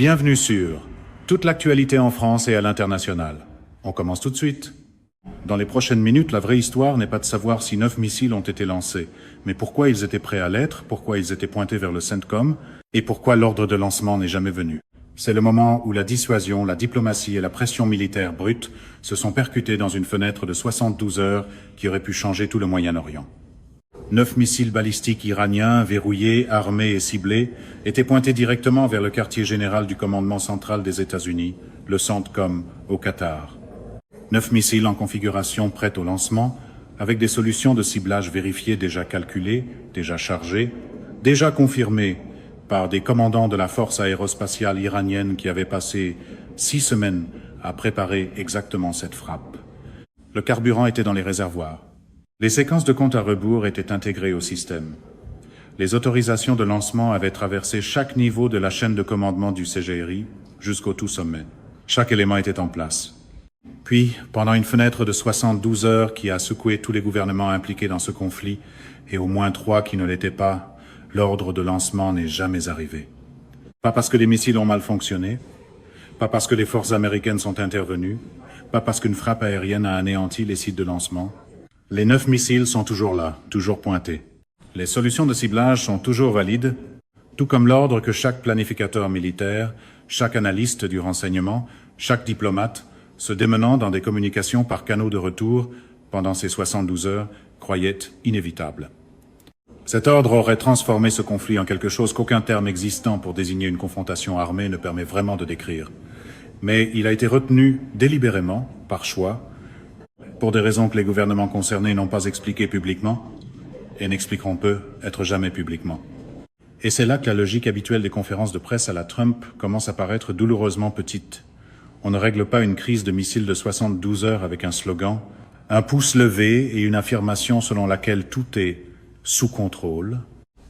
Bienvenue sur toute l'actualité en France et à l'international. On commence tout de suite. Dans les prochaines minutes, la vraie histoire n'est pas de savoir si 9 missiles ont été lancés, mais pourquoi ils étaient prêts à l'être, pourquoi ils étaient pointés vers le CENTCOM, et pourquoi l'ordre de lancement n'est jamais venu. C'est le moment où la dissuasion, la diplomatie et la pression militaire brute se sont percutées dans une fenêtre de 72 heures qui aurait pu changer tout le Moyen-Orient. 9 missiles balistiques iraniens, verrouillés, armés et ciblés, étaient pointés directement vers le quartier général du commandement central des États-Unis, le CENTCOM, au Qatar. 9 missiles en configuration prête au lancement, avec des solutions de ciblage vérifiées déjà calculées, déjà chargées, déjà confirmées par des commandants de la force aérospatiale iranienne qui avaient passé 6 semaines à préparer exactement cette frappe. Le carburant était dans les réservoirs. Les séquences de compte à rebours étaient intégrées au système. Les autorisations de lancement avaient traversé chaque niveau de la chaîne de commandement du CGRI jusqu'au tout sommet. Chaque élément était en place. Puis, pendant une fenêtre de 72 heures qui a secoué tous les gouvernements impliqués dans ce conflit, et au moins 3 qui ne l'étaient pas, l'ordre de lancement n'est jamais arrivé. Pas parce que les missiles ont mal fonctionné, pas parce que les forces américaines sont intervenues, pas parce qu'une frappe aérienne a anéanti les sites de lancement. Les 9 missiles sont toujours là, toujours pointés. Les solutions de ciblage sont toujours valides, tout comme l'ordre que chaque planificateur militaire, chaque analyste du renseignement, chaque diplomate, se démenant dans des communications par canaux de retour pendant ces 72 heures, croyait inévitable. Cet ordre aurait transformé ce conflit en quelque chose qu'aucun terme existant pour désigner une confrontation armée ne permet vraiment de décrire. Mais il a été retenu délibérément, par choix, pour des raisons que les gouvernements concernés n'ont pas expliquées publiquement, et n'expliqueront peu être jamais publiquement. Et c'est là que la logique habituelle des conférences de presse à la Trump commence à paraître douloureusement petite. On ne règle pas une crise de missiles de 72 heures avec un slogan, un pouce levé et une affirmation selon laquelle tout est sous contrôle.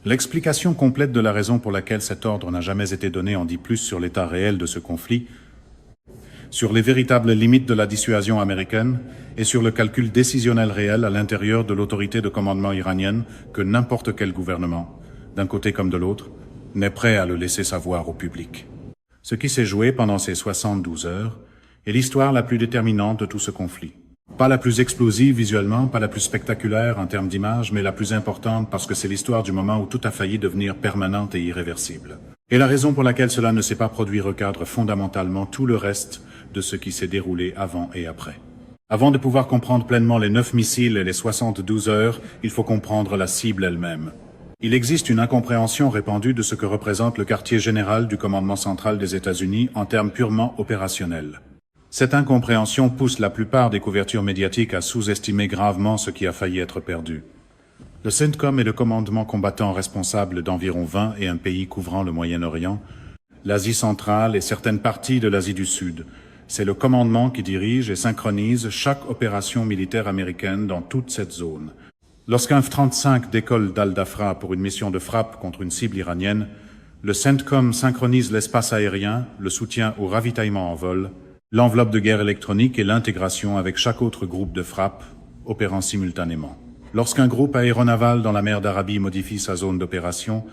L'explication complète de la raison pour laquelle cet ordre n'a jamais été donné en dit plus sur l'état réel de ce conflit, sur les véritables limites de la dissuasion américaine et sur le calcul décisionnel réel à l'intérieur de l'autorité de commandement iranienne que n'importe quel gouvernement, d'un côté comme de l'autre, n'est prêt à le laisser savoir au public. Ce qui s'est joué pendant ces 72 heures est l'histoire la plus déterminante de tout ce conflit. Pas la plus explosive visuellement, pas la plus spectaculaire en termes d'image, mais la plus importante parce que c'est l'histoire du moment où tout a failli devenir permanente et irréversible. Et la raison pour laquelle cela ne s'est pas produit recadre fondamentalement tout le reste de ce qui s'est déroulé avant et après. Avant de pouvoir comprendre pleinement les 9 missiles et les 72 heures, il faut comprendre la cible elle-même. Il existe une incompréhension répandue de ce que représente le quartier général du commandement central des États-Unis en termes purement opérationnels. Cette incompréhension pousse la plupart des couvertures médiatiques à sous-estimer gravement ce qui a failli être perdu. Le CENTCOM est le commandement combattant responsable d'environ 21 pays couvrant le Moyen-Orient, l'Asie centrale et certaines parties de l'Asie du Sud. C'est le commandement qui dirige et synchronise chaque opération militaire américaine dans toute cette zone. Lorsqu'un F-35 décolle d'Al-Dafra pour une mission de frappe contre une cible iranienne, le CENTCOM synchronise l'espace aérien, le soutien au ravitaillement en vol, l'enveloppe de guerre électronique et l'intégration avec chaque autre groupe de frappe opérant simultanément. Lorsqu'un groupe aéronaval dans la mer d'Arabie modifie sa zone d'opération,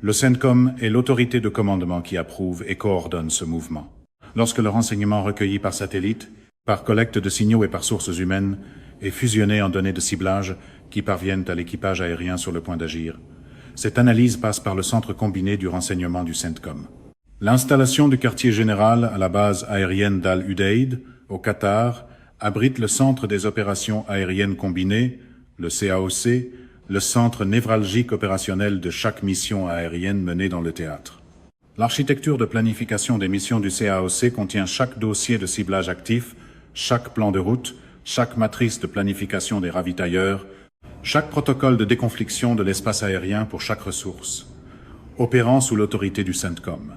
le CENTCOM est l'autorité de commandement qui approuve et coordonne ce mouvement. Lorsque le renseignement recueilli par satellite, par collecte de signaux et par sources humaines, est fusionné en données de ciblage qui parviennent à l'équipage aérien sur le point d'agir, cette analyse passe par le centre combiné du renseignement du CENTCOM. L'installation du quartier général à la base aérienne d'Al-Udeid, au Qatar, abrite le centre des opérations aériennes combinées, le CAOC, le centre névralgique opérationnel de chaque mission aérienne menée dans le théâtre. L'architecture de planification des missions du CAOC contient chaque dossier de ciblage actif, chaque plan de route, chaque matrice de planification des ravitailleurs, chaque protocole de déconfliction de l'espace aérien pour chaque ressource, opérant sous l'autorité du CENTCOM.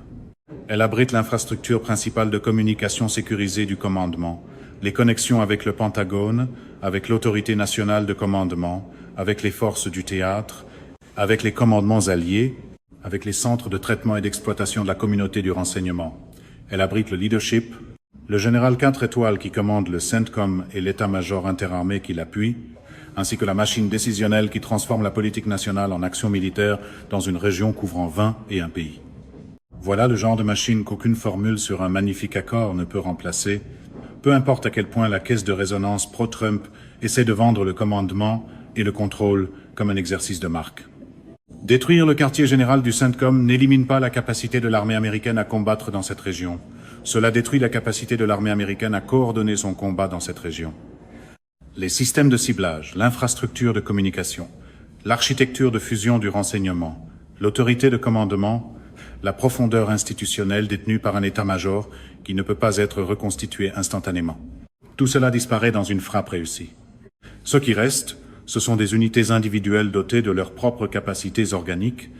Elle abrite l'infrastructure principale de communication sécurisée du commandement, les connexions avec le Pentagone, avec l'autorité nationale de commandement, avec les forces du théâtre, avec les commandements alliés, avec les centres de traitement et d'exploitation de la communauté du renseignement. Elle abrite le leadership, le général 4 étoiles qui commande le CENTCOM et l'état-major interarmé qui l'appuie, ainsi que la machine décisionnelle qui transforme la politique nationale en action militaire dans une région couvrant 21 pays. Voilà le genre de machine qu'aucune formule sur un magnifique accord ne peut remplacer, peu importe à quel point la caisse de résonance pro-Trump essaie de vendre le commandement et le contrôle comme un exercice de marque. Détruire le quartier général du CENTCOM n'élimine pas la capacité de l'armée américaine à combattre dans cette région. Cela détruit la capacité de l'armée américaine à coordonner son combat dans cette région. Les systèmes de ciblage, l'infrastructure de communication, l'architecture de fusion du renseignement, l'autorité de commandement, la profondeur institutionnelle détenue par un état-major qui ne peut pas être reconstitué instantanément. Tout cela disparaît dans une frappe réussie. Ce qui reste, ce sont des unités individuelles dotées de leurs propres capacités organiques,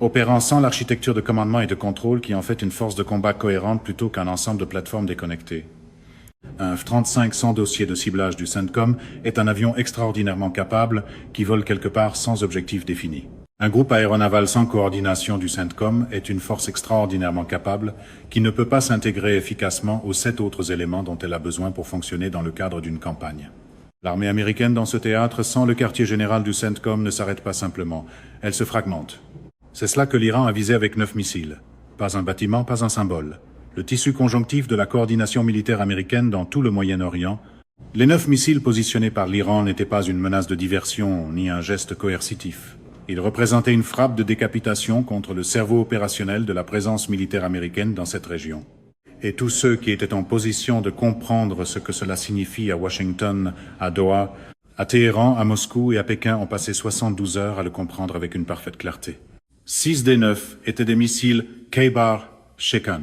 opérant sans l'architecture de commandement et de contrôle qui en fait une force de combat cohérente plutôt qu'un ensemble de plateformes déconnectées. Un F-35 sans dossier de ciblage du CENTCOM est un avion extraordinairement capable qui vole quelque part sans objectif défini. Un groupe aéronaval sans coordination du CENTCOM est une force extraordinairement capable qui ne peut pas s'intégrer efficacement aux 7 autres éléments dont elle a besoin pour fonctionner dans le cadre d'une campagne. L'armée américaine dans ce théâtre, sans le quartier général du CENTCOM, ne s'arrête pas simplement. Elle se fragmente. C'est cela que l'Iran a visé avec 9 missiles. Pas un bâtiment, pas un symbole. Le tissu conjonctif de la coordination militaire américaine dans tout le Moyen-Orient. Les 9 missiles positionnés par l'Iran n'étaient pas une menace de diversion ni un geste coercitif. Ils représentaient une frappe de décapitation contre le cerveau opérationnel de la présence militaire américaine dans cette région. Et tous ceux qui étaient en position de comprendre ce que cela signifie à Washington, à Doha, à Téhéran, à Moscou et à Pékin ont passé 72 heures à le comprendre avec une parfaite clarté. 6 des 9 étaient des missiles Khaybar Shekan.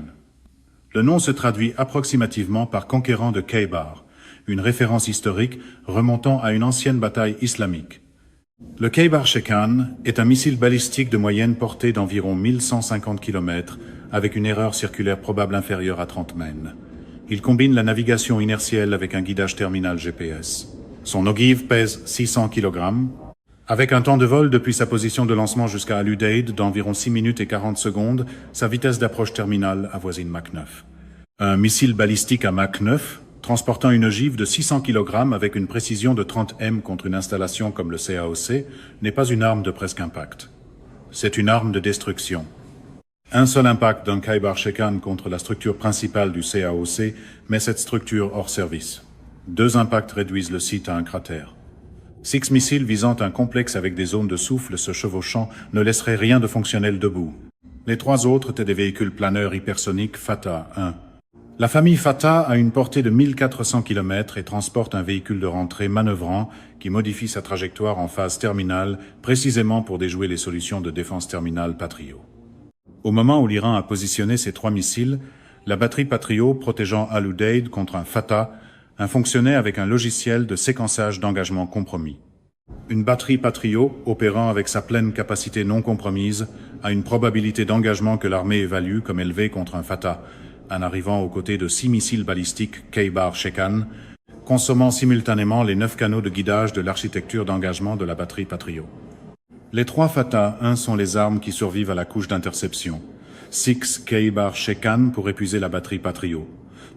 Le nom se traduit approximativement par conquérant de Khaybar, une référence historique remontant à une ancienne bataille islamique. Le Khaybar Shekan est un missile balistique de moyenne portée d'environ 1150 km avec une erreur circulaire probable inférieure à 30 mènes. Il combine la navigation inertielle avec un guidage terminal GPS. Son ogive pèse 600 kg, avec un temps de vol depuis sa position de lancement jusqu'à Al-Udeid d'environ 6 minutes et 40 secondes, sa vitesse d'approche terminale avoisine Mach 9. Un missile balistique à Mach 9, transportant une ogive de 600 kg avec une précision de 30 m contre une installation comme le CAOC, n'est pas une arme de presque impact. C'est une arme de destruction. Un seul impact d'un Khaybar Shekan contre la structure principale du CAOC met cette structure hors service. 2 impacts réduisent le site à un cratère. 6 missiles visant un complexe avec des zones de souffle se chevauchant ne laisseraient rien de fonctionnel debout. Les 3 autres étaient des véhicules planeurs hypersoniques Fatah 1. La famille Fatah a une portée de 1400 km et transporte un véhicule de rentrée manœuvrant qui modifie sa trajectoire en phase terminale précisément pour déjouer les solutions de défense terminale Patriot. Au moment où l'Iran a positionné ses 3 missiles, la batterie Patriot protégeant Al-Udeid contre un Fatah fonctionnait avec un logiciel de séquençage d'engagement compromis. Une batterie Patriot, opérant avec sa pleine capacité non compromise, a une probabilité d'engagement que l'armée évalue comme élevée contre un Fatah, en arrivant aux côtés de 6 missiles balistiques Khaybar Shekan, consommant simultanément les 9 canaux de guidage de l'architecture d'engagement de la batterie Patriot. Les 3 Fatah 1 sont les armes qui survivent à la couche d'interception. 6 Khaybar Shekan pour épuiser la batterie Patriot.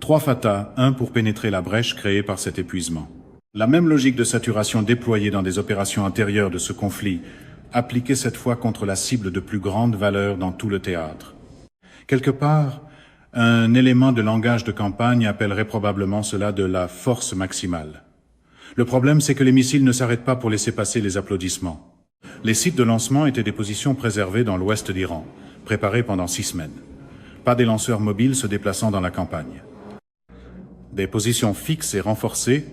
3 Fatah 1 pour pénétrer la brèche créée par cet épuisement. La même logique de saturation déployée dans des opérations intérieures de ce conflit, appliquée cette fois contre la cible de plus grande valeur dans tout le théâtre. Quelque part, un élément de langage de campagne appellerait probablement cela de la force maximale. Le problème, c'est que les missiles ne s'arrêtent pas pour laisser passer les applaudissements. Les sites de lancement étaient des positions préservées dans l'ouest d'Iran, préparées pendant 6 semaines. Pas des lanceurs mobiles se déplaçant dans la campagne. Des positions fixes et renforcées,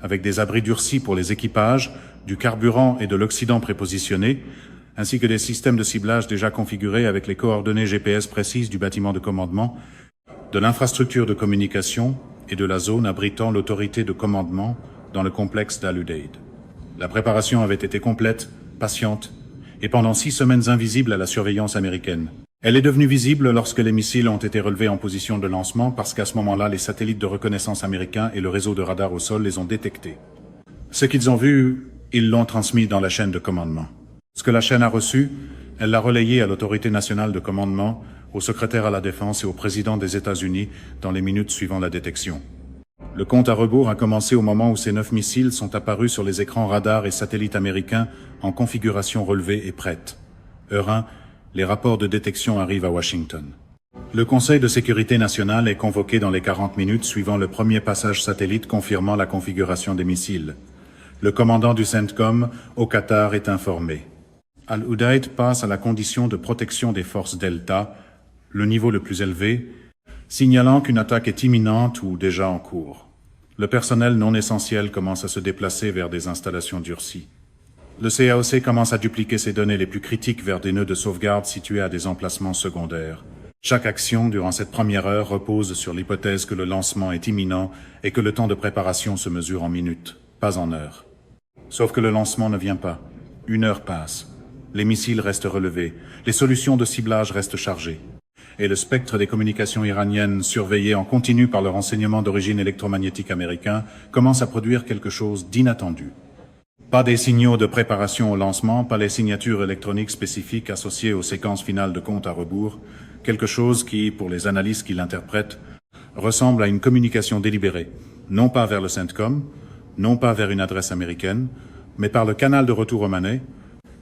avec des abris durcis pour les équipages, du carburant et de l'oxydant prépositionnés, ainsi que des systèmes de ciblage déjà configurés avec les coordonnées GPS précises du bâtiment de commandement, de l'infrastructure de communication et de la zone abritant l'autorité de commandement dans le complexe d'Al-Udeid. La préparation avait été complète, patiente, et pendant 6 semaines invisible à la surveillance américaine. Elle est devenue visible lorsque les missiles ont été relevés en position de lancement parce qu'à ce moment-là, les satellites de reconnaissance américains et le réseau de radars au sol les ont détectés. Ce qu'ils ont vu, ils l'ont transmis dans la chaîne de commandement. Ce que la chaîne a reçu, elle l'a relayé à l'autorité nationale de commandement, au secrétaire à la Défense et au président des États-Unis dans les minutes suivant la détection. Le compte à rebours a commencé au moment où ces 9 missiles sont apparus sur les écrans radars et satellites américains en configuration relevée et prête. Heure 1, les rapports de détection arrivent à Washington. Le Conseil de sécurité nationale est convoqué dans les 40 minutes suivant le premier passage satellite confirmant la configuration des missiles. Le commandant du CENTCOM au Qatar est informé. Al-Udaid passe à la condition de protection des forces Delta, le niveau le plus élevé, signalant qu'une attaque est imminente ou déjà en cours. Le personnel non essentiel commence à se déplacer vers des installations durcies. Le CAOC commence à dupliquer ses données les plus critiques vers des nœuds de sauvegarde situés à des emplacements secondaires. Chaque action durant cette première heure repose sur l'hypothèse que le lancement est imminent et que le temps de préparation se mesure en minutes, pas en heures. Sauf que le lancement ne vient pas. Une heure passe. Les missiles restent relevés. Les solutions de ciblage restent chargées. Et le spectre des communications iraniennes, surveillé en continu par le renseignement d'origine électromagnétique américain, commence à produire quelque chose d'inattendu. Pas des signaux de préparation au lancement, pas les signatures électroniques spécifiques associées aux séquences finales de compte à rebours, quelque chose qui, pour les analystes qui l'interprètent, ressemble à une communication délibérée, non pas vers le CENTCOM, non pas vers une adresse américaine, mais par le canal de retour omanais,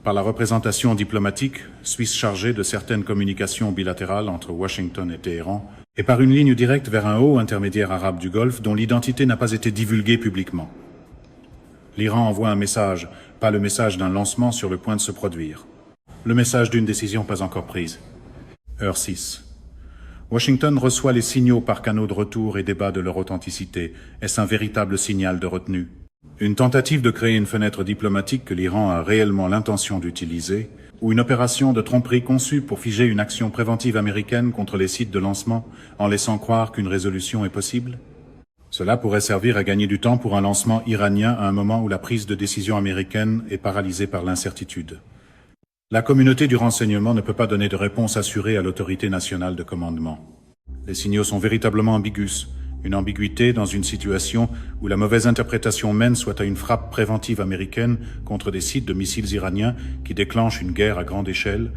par la représentation diplomatique suisse chargée de certaines communications bilatérales entre Washington et Téhéran, et par une ligne directe vers un haut intermédiaire arabe du Golfe dont l'identité n'a pas été divulguée publiquement. L'Iran envoie un message, pas le message d'un lancement sur le point de se produire. Le message d'une décision pas encore prise. Heure 6. Washington reçoit les signaux par canaux de retour et débat de leur authenticité. Est-ce un véritable signal de retenue? Une tentative de créer une fenêtre diplomatique que l'Iran a réellement l'intention d'utiliser, ou une opération de tromperie conçue pour figer une action préventive américaine contre les sites de lancement en laissant croire qu'une résolution est possible? Cela pourrait servir à gagner du temps pour un lancement iranien à un moment où la prise de décision américaine est paralysée par l'incertitude. La communauté du renseignement ne peut pas donner de réponse assurée à l'autorité nationale de commandement. Les signaux sont véritablement ambigus, une ambiguïté dans une situation où la mauvaise interprétation mène soit à une frappe préventive américaine contre des sites de missiles iraniens qui déclenchent une guerre à grande échelle,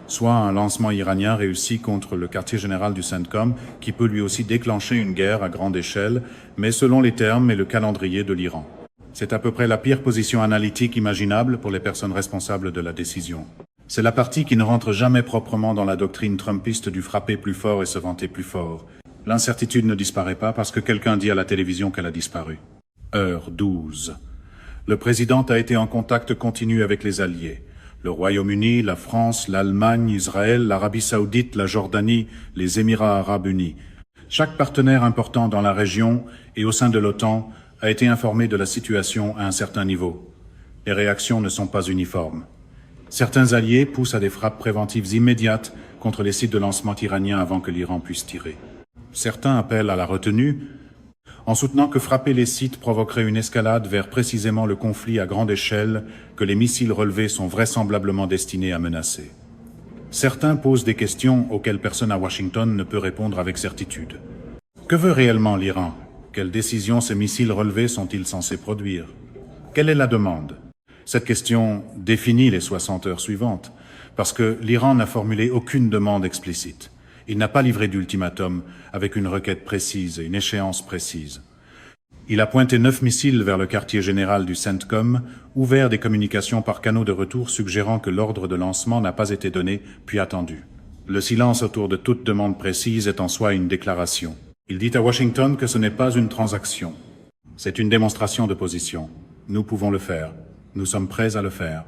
soit un lancement iranien réussi contre le quartier général du CENTCOM qui peut lui aussi déclencher une guerre à grande échelle, mais selon les termes et le calendrier de l'Iran. C'est à peu près la pire position analytique imaginable pour les personnes responsables de la décision. C'est la partie qui ne rentre jamais proprement dans la doctrine trumpiste du frapper plus fort et se vanter plus fort. L'incertitude ne disparaît pas parce que quelqu'un dit à la télévision qu'elle a disparu. Heure 12. Le président a été en contact continu avec les alliés. Le Royaume-Uni, la France, l'Allemagne, Israël, l'Arabie Saoudite, la Jordanie, les Émirats Arabes Unis. Chaque partenaire important dans la région et au sein de l'OTAN a été informé de la situation à un certain niveau. Les réactions ne sont pas uniformes. Certains alliés poussent à des frappes préventives immédiates contre les sites de lancement iraniens avant que l'Iran puisse tirer. Certains appellent à la retenue, en soutenant que frapper les sites provoquerait une escalade vers précisément le conflit à grande échelle que les missiles relevés sont vraisemblablement destinés à menacer. Certains posent des questions auxquelles personne à Washington ne peut répondre avec certitude. Que veut réellement l'Iran? Quelles décisions ces missiles relevés sont-ils censés produire? Quelle est la demande? Cette question définit les 60 heures suivantes, parce que l'Iran n'a formulé aucune demande explicite. Il n'a pas livré d'ultimatum avec une requête précise et une échéance précise. Il a pointé 9 missiles vers le quartier général du CENTCOM, ouvert des communications par canaux de retour suggérant que l'ordre de lancement n'a pas été donné puis attendu. Le silence autour de toute demande précise est en soi une déclaration. Il dit à Washington que ce n'est pas une transaction. C'est une démonstration de position. Nous pouvons le faire. Nous sommes prêts à le faire.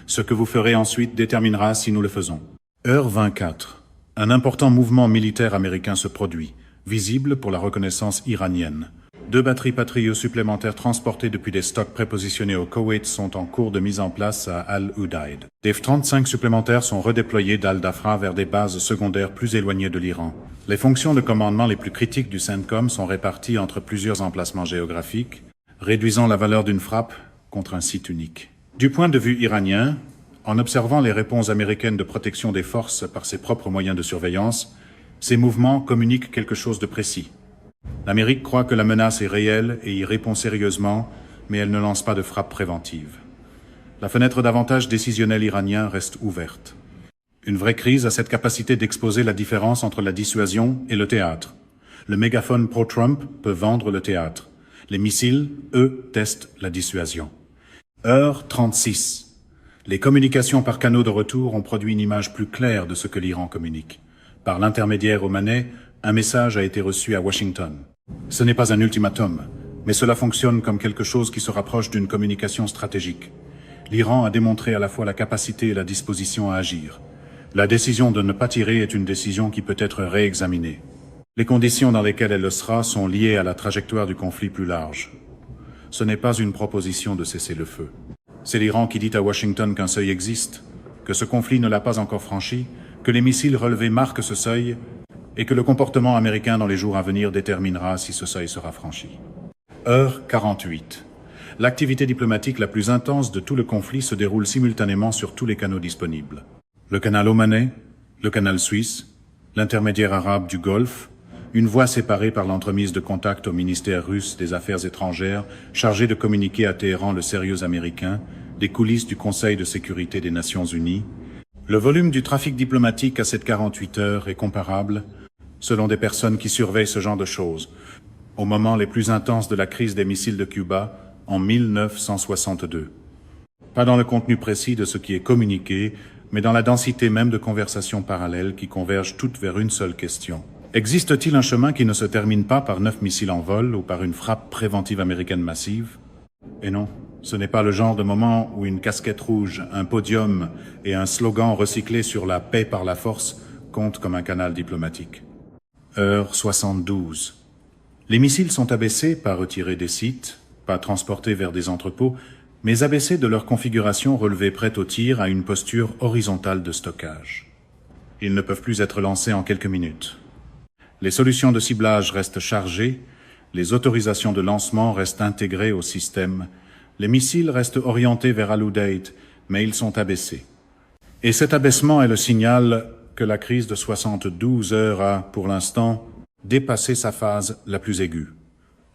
Ce que vous ferez ensuite déterminera si nous le faisons. Heure 24. Un important mouvement militaire américain se produit, visible pour la reconnaissance iranienne. 2 batteries Patriot supplémentaires transportées depuis des stocks prépositionnés au Koweït sont en cours de mise en place à Al-Udaid. Des F-35 supplémentaires sont redéployés d'Al-Dafra vers des bases secondaires plus éloignées de l'Iran. Les fonctions de commandement les plus critiques du CENTCOM sont réparties entre plusieurs emplacements géographiques, réduisant la valeur d'une frappe contre un site unique. Du point de vue iranien, en observant les réponses américaines de protection des forces par ses propres moyens de surveillance, ces mouvements communiquent quelque chose de précis. L'Amérique croit que la menace est réelle et y répond sérieusement, mais elle ne lance pas de frappe préventive. La fenêtre d'avantage décisionnel iranien reste ouverte. Une vraie crise a cette capacité d'exposer la différence entre la dissuasion et le théâtre. Le mégaphone pro-Trump peut vendre le théâtre. Les missiles, eux, testent la dissuasion. Heure 36. Les communications par canaux de retour ont produit une image plus claire de ce que l'Iran communique. Par l'intermédiaire omanais, un message a été reçu à Washington. Ce n'est pas un ultimatum, mais cela fonctionne comme quelque chose qui se rapproche d'une communication stratégique. L'Iran a démontré à la fois la capacité et la disposition à agir. La décision de ne pas tirer est une décision qui peut être réexaminée. Les conditions dans lesquelles elle le sera sont liées à la trajectoire du conflit plus large. Ce n'est pas une proposition de cesser le feu. C'est l'Iran qui dit à Washington qu'un seuil existe, que ce conflit ne l'a pas encore franchi, que les missiles relevés marquent ce seuil et que le comportement américain dans les jours à venir déterminera si ce seuil sera franchi. Heure 48. L'activité diplomatique la plus intense de tout le conflit se déroule simultanément sur tous les canaux disponibles. Le canal omanais, le canal suisse, l'intermédiaire arabe du Golfe, une voie séparée par l'entremise de contacts au ministère russe des Affaires étrangères, chargé de communiquer à Téhéran le sérieux américain, des coulisses du Conseil de sécurité des Nations Unies. Le volume du trafic diplomatique à cette 48 heures est comparable, selon des personnes qui surveillent ce genre de choses, aux moments les plus intenses de la crise des missiles de Cuba en 1962. Pas dans le contenu précis de ce qui est communiqué, mais dans la densité même de conversations parallèles qui convergent toutes vers une seule question. Existe-t-il un chemin qui ne se termine pas par 9 missiles en vol ou par une frappe préventive américaine massive? Et non, ce n'est pas le genre de moment où une casquette rouge, un podium et un slogan recyclé sur la paix par la force comptent comme un canal diplomatique. Heure 72. Les missiles sont abaissés, pas retirés des sites, pas transportés vers des entrepôts, mais abaissés de leur configuration relevée prête au tir à une posture horizontale de stockage. Ils ne peuvent plus être lancés en quelques minutes. Les solutions de ciblage restent chargées, les autorisations de lancement restent intégrées au système, les missiles restent orientés vers Al-Udeid, mais ils sont abaissés. Et cet abaissement est le signal que la crise de 72 heures a, pour l'instant, dépassé sa phase la plus aiguë.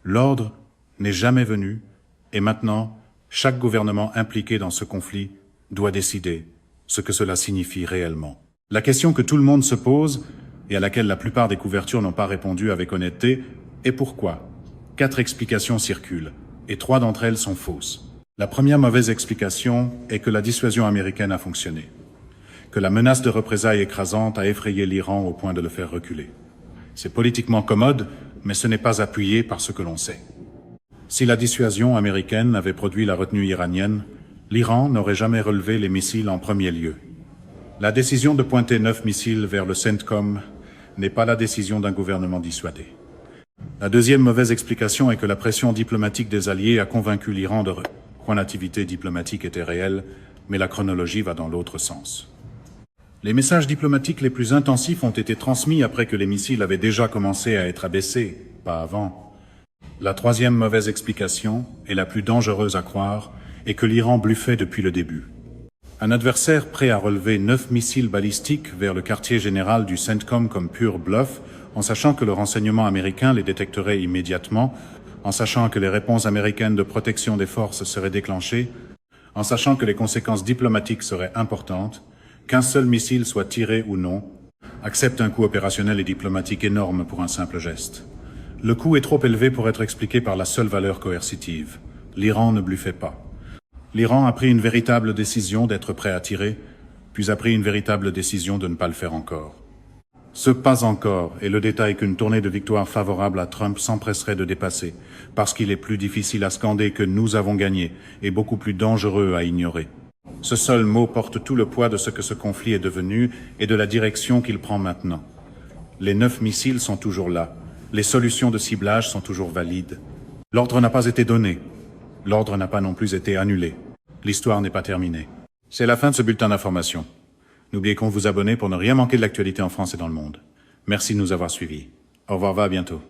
L'ordre n'est jamais venu, et maintenant, chaque gouvernement impliqué dans ce conflit doit décider ce que cela signifie réellement. La question que tout le monde se pose, et à laquelle la plupart des couvertures n'ont pas répondu avec honnêteté, est pourquoi? 4 explications circulent, et 3 d'entre elles sont fausses. La première mauvaise explication est que la dissuasion américaine a fonctionné, que la menace de représailles écrasante a effrayé l'Iran au point de le faire reculer. C'est politiquement commode, mais ce n'est pas appuyé par ce que l'on sait. Si la dissuasion américaine avait produit la retenue iranienne, l'Iran n'aurait jamais relevé les missiles en premier lieu. La décision de pointer 9 missiles vers le CENTCOM n'est pas la décision d'un gouvernement dissuadé. La deuxième mauvaise explication est que la pression diplomatique des Alliés a convaincu l'Iran de que l'activité diplomatique était réelle, mais la chronologie va dans l'autre sens. Les messages diplomatiques les plus intensifs ont été transmis après que les missiles avaient déjà commencé à être abaissés, pas avant. La troisième mauvaise explication, et la plus dangereuse à croire, est que l'Iran bluffait depuis le début. Un adversaire prêt à relever 9 missiles balistiques vers le quartier général du CENTCOM comme pur bluff, en sachant que le renseignement américain les détecterait immédiatement, en sachant que les réponses américaines de protection des forces seraient déclenchées, en sachant que les conséquences diplomatiques seraient importantes, qu'un seul missile soit tiré ou non, accepte un coût opérationnel et diplomatique énorme pour un simple geste. Le coût est trop élevé pour être expliqué par la seule valeur coercitive. L'Iran ne bluffait pas. L'Iran a pris une véritable décision d'être prêt à tirer, puis a pris une véritable décision de ne pas le faire encore. Ce pas encore est le détail qu'une tournée de victoire favorable à Trump s'empresserait de dépasser, parce qu'il est plus difficile à scander que nous avons gagné et beaucoup plus dangereux à ignorer. Ce seul mot porte tout le poids de ce que ce conflit est devenu et de la direction qu'il prend maintenant. Les 9 missiles sont toujours là. Les solutions de ciblage sont toujours valides. L'ordre n'a pas été donné. L'ordre n'a pas non plus été annulé. L'histoire n'est pas terminée. C'est la fin de ce bulletin d'information. N'oubliez qu'on vous abonner pour ne rien manquer de l'actualité en France et dans le monde. Merci de nous avoir suivis. Au revoir, à bientôt.